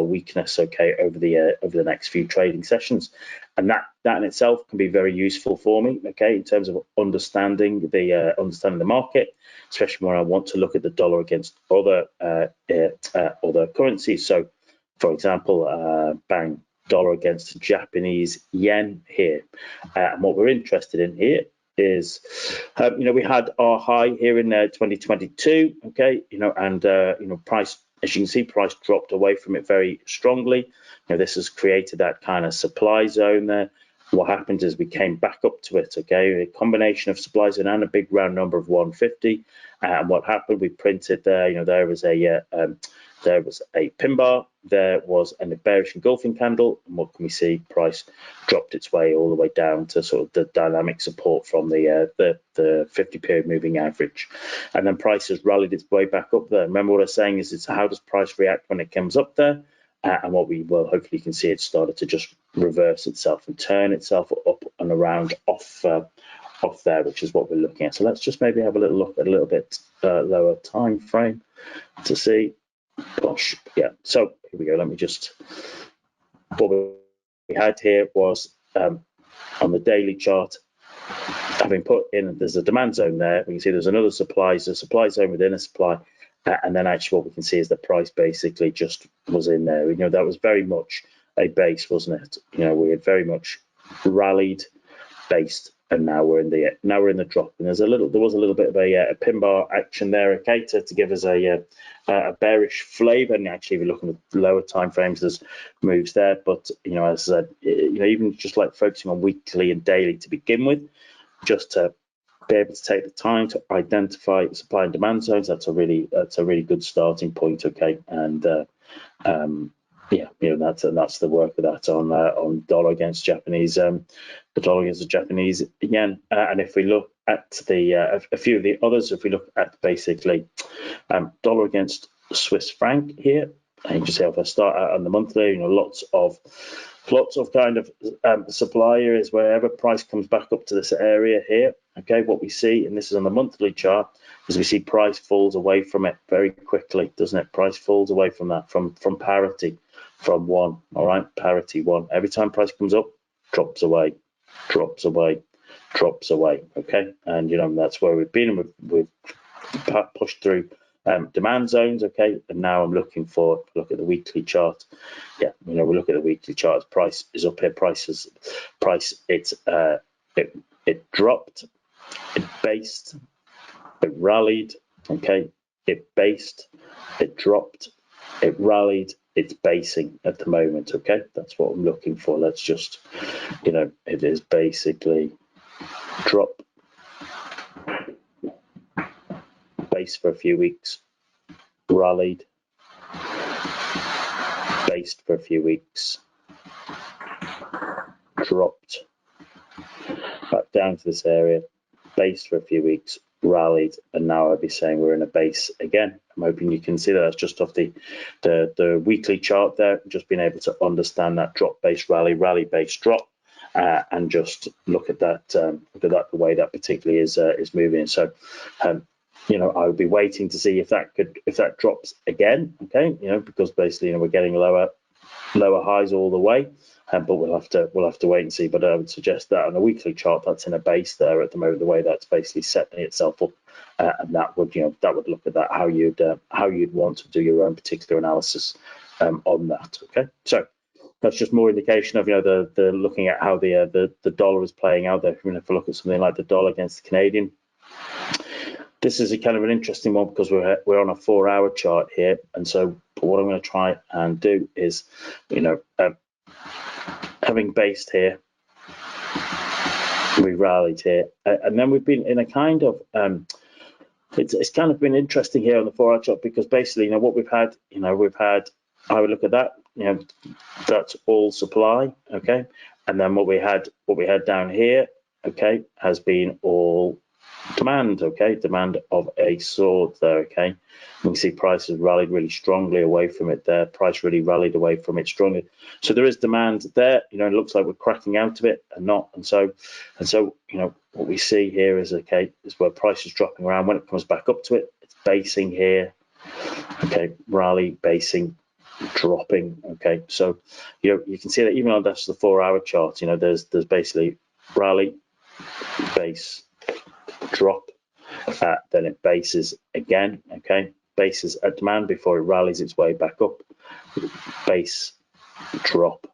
weakness, okay, over the next few trading sessions. And that in itself can be very useful for me, okay, in terms of understanding the market, especially when I want to look at the dollar against other currencies. So, for example, bang. Dollar against Japanese yen here, and what we're interested in here is we had our high here in 2022, okay, and price, as you can see, price dropped away from it very strongly. This has created that kind of supply zone there. What happened is we came back up to it, okay, a combination of supply zone and a big round number of 150, and what happened, we printed there, there was a pin bar, there was a bearish engulfing candle, and what can we see? Price dropped its way all the way down to sort of the dynamic support from the 50-period moving average, and then price has rallied its way back up there. Remember what I was saying is, it's how does price react when it comes up there? And what we will hopefully can see, it started to just reverse itself and turn itself up and around off there, which is what we're looking at. So let's just maybe have a little look at a little bit lower time frame to see. Gosh, yeah. So here we go. Let me just. What we had here was on the daily chart, having put in, there's a demand zone there. We can see there's another supply, there's a supply zone within a supply, and then actually what we can see is the price basically just was in there. That was very much a base, wasn't it? We had very much rallied, based, and now we're in the drop. And there was a little bit of a pin bar action there, okay, to give us a bearish flavor. And actually, if you're looking at lower time frames, there's moves there. But as I said, even just like focusing on weekly and daily to begin with, just to be able to take the time to identify supply and demand zones, that's a really good starting point, okay. And yeah, that's the work of that on dollar against Japanese, the dollar against the Japanese yen. And if we look at a few of the others, if we look at basically dollar against Swiss franc here, and you can see if I start out on the monthly, lots of kind of supply areas wherever price comes back up to this area here. Okay, what we see, and this is on the monthly chart, is we see price falls away from it very quickly, doesn't it? Price falls away from that, from parity, from one. All right, parity one. Every time price comes up, drops away, drops away, drops away. Okay, and that's where we've been. We've pushed through demand zones, okay, and now I'm looking for look at the weekly chart. Yeah, we look at the weekly chart. Price is up here. It dropped, it based, it rallied, okay, it based, it dropped, it rallied, it's basing at the moment, okay. That's what I'm looking for. Let's just, it is basically drop, base for a few weeks, rallied, based for a few weeks, dropped back down to this area, based for a few weeks, rallied, and now I'll be saying we're in a base again. I'm hoping you can see that. That's just off the weekly chart there, just being able to understand that drop base rally, rally base drop, and just look at that the way that particularly is moving. So I would be waiting to see if that drops again, okay, because basically we're getting lower, lower highs all the way, but we'll have to wait and see. But I would suggest that on a weekly chart, that's in a base there at the moment, the way that's basically setting itself up, and that would look at that how you'd want to do your own particular analysis on that. Okay, so that's just more indication of the looking at how the dollar is playing out there. If we look at something like the dollar against the Canadian, this is a kind of an interesting one because we're on a 4-hour chart here, and so what I'm going to try and do is, having based here, we rallied here, and then we've been in a kind of it's kind of been interesting here on the 4-hour chart because basically, what we've had, I would look at that, that's all supply, okay, and then what we had down here, okay, has been all demand, okay, demand of a sort there, okay. You can see prices rallied really strongly away from it there. Price really rallied away from it strongly. So there is demand there. It looks like we're cracking out of it and not. And so, what we see here is is where price is dropping around. When it comes back up to it, it's basing here. Okay, rally, basing, dropping. Okay, so you can see that even on that's the 4-hour chart. There's basically rally, base, drop, then it bases again, okay, bases at demand before it rallies its way back up, base, drop,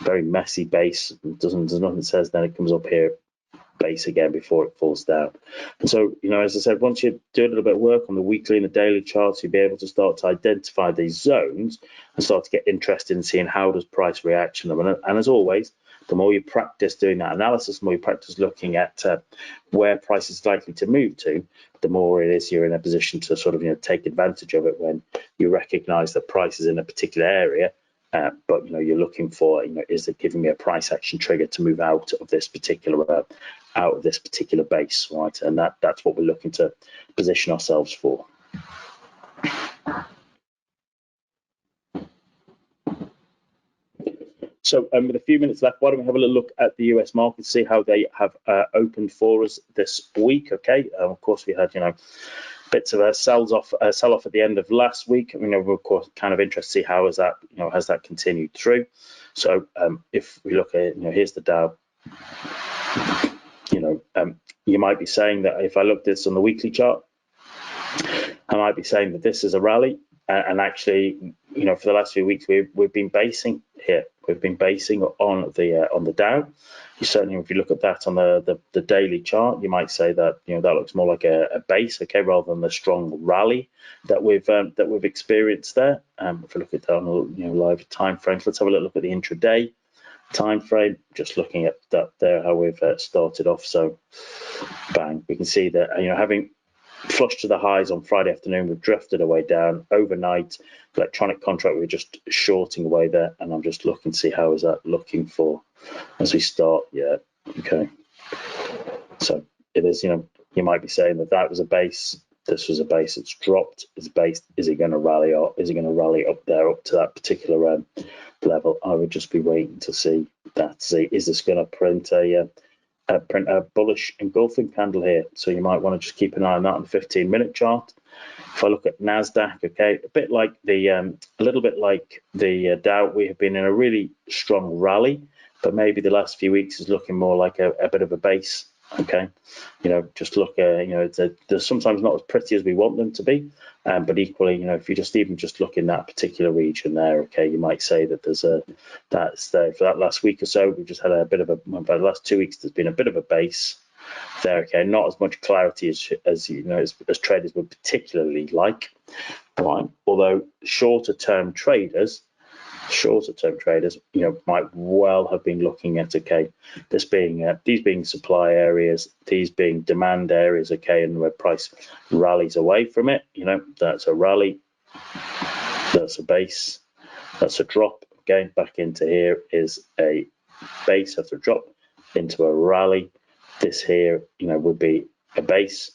very messy base, there's nothing that says then it comes up here, base again before it falls down. And so, as I said, once you do a little bit of work on the weekly and the daily charts, you'll be able to start to identify these zones and start to get interested in seeing how does price react to them. And as always, the more you practice doing that analysis, the more you practice looking at where price is likely to move to, the more it is you're in a position to sort of take advantage of it when you recognize that price is in a particular area, but you're looking for is it giving me a price action trigger to move out of this particular base, right? And that's what we're looking to position ourselves for. So with a few minutes left, why don't we have a little look at the US market, see how they have opened for us this week, okay? Of course, we had, bits of a sell-off at the end of last week. We're of course kind of interested to see how has that continued through. So if we look at, here's the Dow, you might be saying that if I look at this on the weekly chart, I might be saying that this is a rally, and actually, for the last few weeks we've been basing here. We've been basing on the Dow. Certainly, if you look at that on the daily chart, you might say that that looks more like a base, okay, rather than the strong rally that we've experienced there. If we look at that on live time frames, let's have a look at the intraday time frame. Just looking at that there, how we've started off. So, bang, we can see that having flush to the highs on Friday afternoon, we've drifted away down overnight. Electronic contract, we're just shorting away there, and I'm just looking to see how is that looking for as we start. Yeah, okay. So it is, you might be saying that was a base. This was a base. It's dropped. It's based. Is it going to rally up? Is it going to rally up there up to that particular level? I would just be waiting to see that. See, is this going to print a bullish engulfing candle here? So you might want to just keep an eye on that on the 15-minute chart. If I look at Nasdaq, okay, a little bit like the Dow, we have been in a really strong rally, but maybe the last few weeks is looking more like a bit of a base. Okay, just look at they're sometimes not as pretty as we want them to be, but equally, if you just look in that particular region there, okay, you might say that that's there for that last week or so. We've just had a bit of the last 2 weeks. There's been a bit of a base there, okay, not as much clarity as traders would particularly like, right? Although shorter term traders, might well have been looking at, okay, these being supply areas, these being demand areas, okay, and where price rallies away from it, that's a rally, that's a base, that's a drop, again, back into here is a base, that's a drop into a rally. This here, would be a base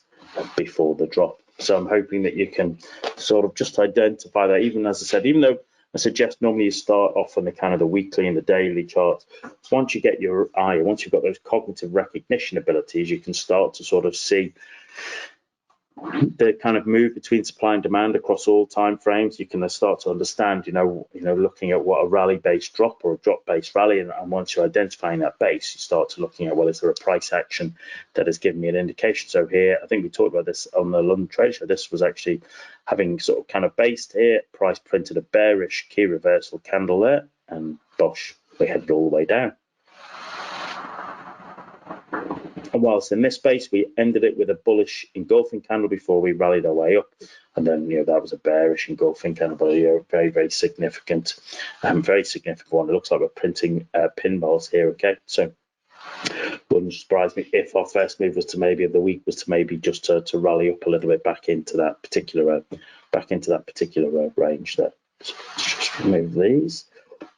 before the drop. So I'm hoping that you can sort of just identify that, even as I said, even though I suggest normally you start off on the kind of the weekly and the daily charts. Once you get your eye, once you've got those cognitive recognition abilities, you can start to sort of see the kind of move between supply and demand across all time frames, you can start to understand, looking at what a rally-based drop or a drop-based rally, and once you're identifying that base, you start to looking at, well, is there a price action that has given me an indication? So here, I think we talked about this on the London Trade Show. This was actually having sort of kind of based here, price printed a bearish key reversal candle there, and bosh, we headed all the way down. And whilst in this space, we ended it with a bullish engulfing candle before we rallied our way up. And then, that was a bearish engulfing candle, but very, very significant one. It looks like we're printing pinballs here, okay? So wouldn't surprise me if our first move was to maybe of the week was to maybe just to rally up a little bit back into that particular range there. So let's just remove these.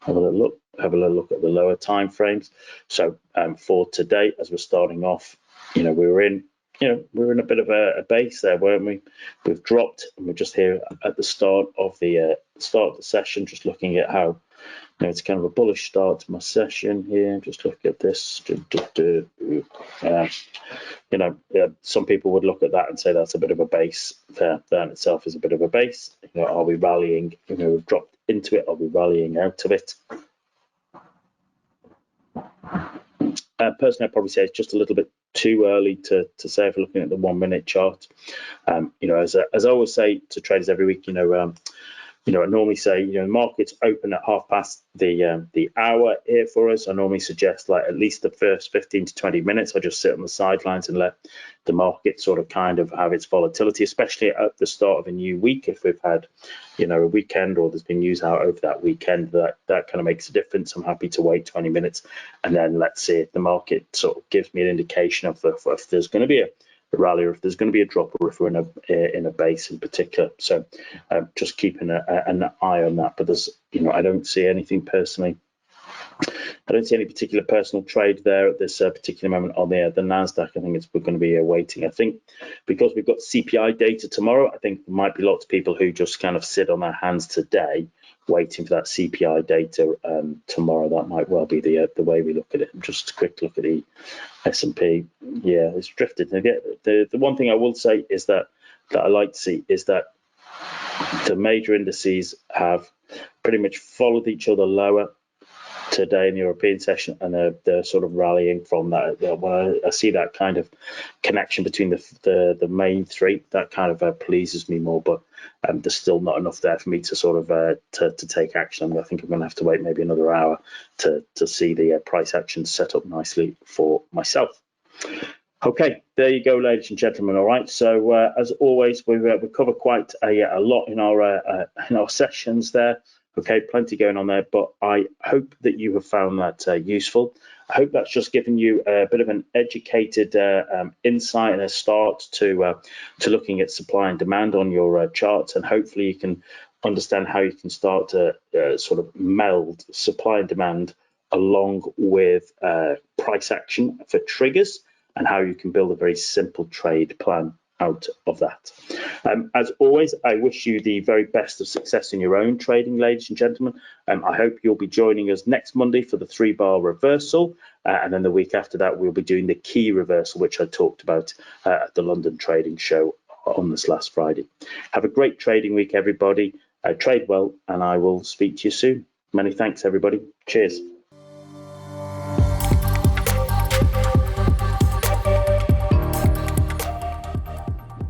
Have a little look at the lower time frames. So for today, as we're starting off, we were in a bit of a base there, weren't we? We've dropped, and we're just here at the start of the session, just looking at how it's kind of a bullish start to my session here. Just look at this. Some people would look at that and say that's a bit of a base. That in itself is a bit of a base. Are we rallying? We've dropped into it. Are we rallying out of it? Personally, I'd probably say it's just a little bit too early to say if we're looking at the 1 minute chart. As I always say to traders every week, I normally say, the markets open at past the hour here for us. I normally suggest like at least the first 15 to 20 minutes. I just sit on the sidelines and let the market sort of kind of have its volatility, especially at the start of a new week. If we've had, a weekend or there's been news out over that weekend, that kind of makes a difference. I'm happy to wait 20 minutes and then let's see if the market sort of gives me an indication of if there's going to be a rally or if there's going to be a drop or if we're in a base in particular. So just keeping an eye on that. But there's, I don't see anything personally. I don't see any particular personal trade there at this particular moment on the NASDAQ. I think we're going to be waiting. I think because we've got CPI data tomorrow, I think there might be lots of people who just kind of sit on their hands today waiting for that CPI data tomorrow. That might well be the way we look at it. Just a quick look at the S&P. Yeah, it's drifted. The one thing I will say is that I like to see is that the major indices have pretty much followed each other lower today in the European session, and they're sort of rallying from that. When I see that kind of connection between the main three, that kind of pleases me more. But there's still not enough there for me to sort of to take action. I think I'm going to have to wait maybe another hour to see the price action set up nicely for myself. Okay, there you go, ladies and gentlemen. All right, so as always, we cover quite a lot in our sessions there. Okay, plenty going on there, but I hope that you have found that useful. I hope that's just given you a bit of an educated insight and a start to looking at supply and demand on your charts, and hopefully you can understand how you can start to sort of meld supply and demand along with price action for triggers, and how you can build a very simple trade plan out of that. As always, I wish you the very best of success in your own trading, ladies and gentlemen. I hope you'll be joining us next Monday for the 3-bar reversal, and then the week after that we'll be doing the key reversal, which I talked about at the London Trading Show on this last Friday. Have a great trading week, everybody. Trade well, and I will speak to you soon. Many thanks, everybody. Cheers.